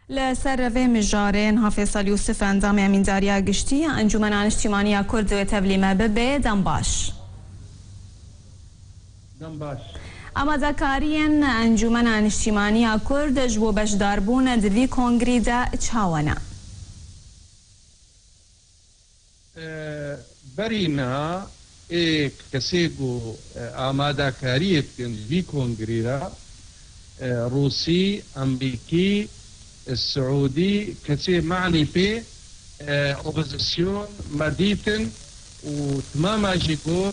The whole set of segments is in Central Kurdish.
لسر في مجارين حافظ اليوسف انضام امین داریا گشتی انجمن اجتماعی کرد و تبلیمه به دنباش. اما ذکرین انجمن اجتماعی کرد جو بشداربون دوی کنگری دا چاوانه. برینا کسی کو آماده کاریت کن دوی کنگری را روسی، امریکی، السعودي كثير معني في اوبوزيسيون مديتن وتماما جيكو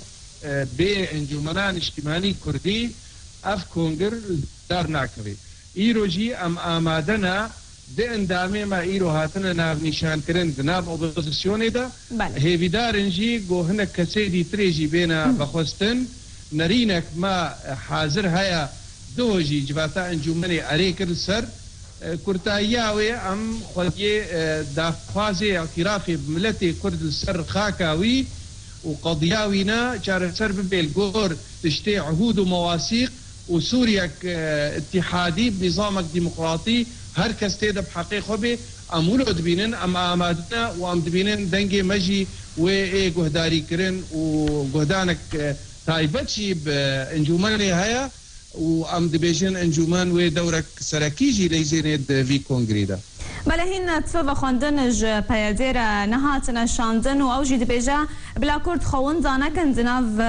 بانجمنان اجتماعي كردي اف كونجر دار ناكري ايرو جي ام امادنا دين دامي ما ايرو هاتنا ناف نشان كرن ناف اوبوزيسيون دا هي بدار نجي جو هنا كسيدي تريجي بينا بخوستن نرينك ما حاضر هيا دوجي جباتا انجمني اريكر سر كرتاياوي ام خلقي دافازي اعترافي بملتي كرد السر خاكاوي وقضياوينا جار سر بالجور تشتي عهود ومواثيق وسوريا اتحادي بنظامك ديمقراطي هركز تيدا بحقيقه به ام ولد بينن ام امادنا وام دبينن دنجي مجي واي جهداري كرن وجهدانك تايبتشي بانجوماني هيا وام دبيجن انجومان و دورك سراكيجي ليزينيد في كونغريدا بله هین تفا خواندنج پیادیر نهاتن شاندن و اوجی دبیجا بلا کرد خوان دانکن دناف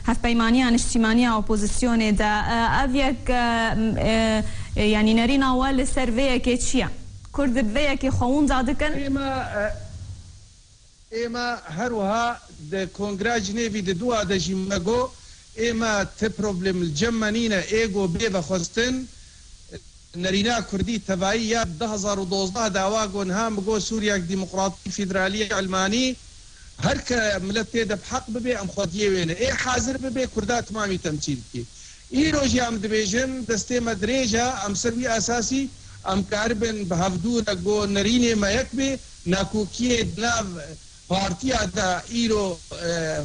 هف پیمانی اجتماعی اپوزیسیون دا اویک یعنی نرین اول سرویه که چیه کرد بویه که خوان دادکن اما هروها د کنگراج نیوی د دوا د جیمگو اما تبروبلم الجمانينا ايجو بيبا خوستن نرينا كردي تبعية 2012 دعواقون هام بقو سوريا ديمقراطي فيدرالية علماني هركا ملتي دب حق ببي ام خوديه وين اي حاضر ببي كردات مامي تمثيل كي اي روجي ام دبيجن دستي مدريجا ام سربي اساسي ام كاربن بهفدورا جو نريني ما يكبي ناكوكيه دلاف بارتيا دا ايرو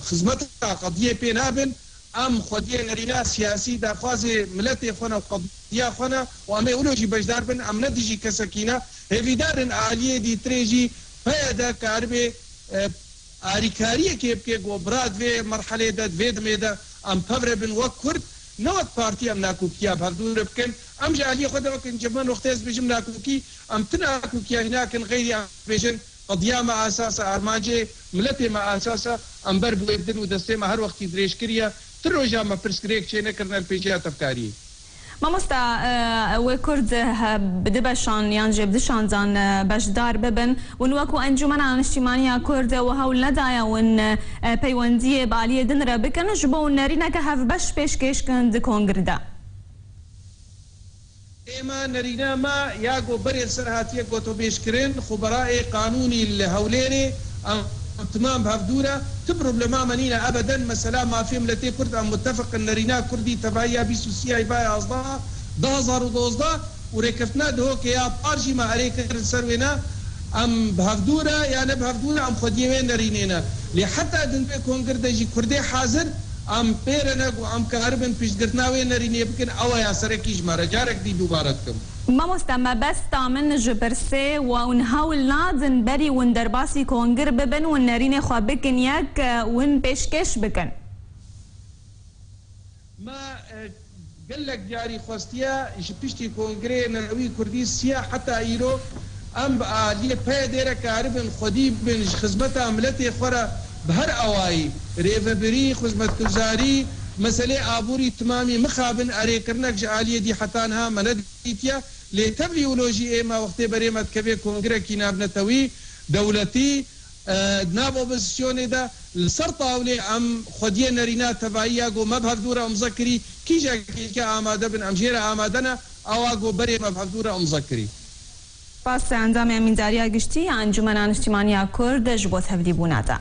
خدمتها قضيه بينابن ام خودی نرینا سیاسی دا خوازی ملت خونا قضیه خونا و ام اولوجی بجدار بن ام ندیجی کسکینا هیدارن عالیه دی تریجی پیدا کاربه آریکاریه که بکه گوبراد و مرحله داد وید میدا ام پبر بن وکرد نوت پارتی ام ناکوکیا بردور بکن ام جالیه خود وکن جمان وقتیز بجم ناکوکی ام تناکوکیا هناکن غیری ام بجن قضیه ما اساس ارمانجه ملت ما اساس ام بر بویدن و دسته ما هر وقت دريش كريا تروجا ما برسكريك شيء نكرنا البيجات أفكاري. ما مستا وكرد بدبشان يعني جبدشان زان بشدار ببن ونوكو أنجمن عن اجتماعية كرد وهول ندايا ون بيوندية بالية دنرا بكن جبوا نرينا كهف بش بيش كيش كند كونغردا. إما نرينا ما ياجو بري سرهاتية قطو بيشكرين خبراء قانوني الهوليني تمام بهفدورة تبربلما منينا ابدا مثلا ما في ملتي كرد ام متفق ان رينا كردي تبعيه بيسوسيا باي اصداء 2012 وركفتنا دهو كيا بارجي ما عليك سروينا ام بهفدورة يعني بهفدورة ام خديوين رينينا لحتى دن كونغر دجي كردي حاضر ام بيرنا ام كهربن بيشغرتناوي نريني يمكن او يا سركيج ما رجارك دي دوبارتكم ما مستمع بس تامن جبرسي ونحاول نادن بري وندرباسي كونغر ببن ونرين خوابكن ياك ون بيشكش بكن ما قال لك جاري خوستيا جبشتي كونغري نروي كرديسيا حتى ايرو ام لي بيدير كاربن خدي بن خدمتها عملتي خرا بهر اواي ريفبري خدمت كزاري مسألة آبوري تمامي مخابن أريكرنك جعالية دي حتانها منديتيا لتبليولوجي إما وقت بريمت كبير كونغري كيناب نتوي دولتي ناب أوبوزيسيوني دا السرطة ولي أم خدية نرينا تبعية جو مبهر دورة مذكري كيجا كيجا آمادة بن أمجيرا آمادنا أواجو بري مبهر دورة مذكري باس عندما من داريا قشتي انجمن اجتماعية كرد جبوت هفدي بوناتا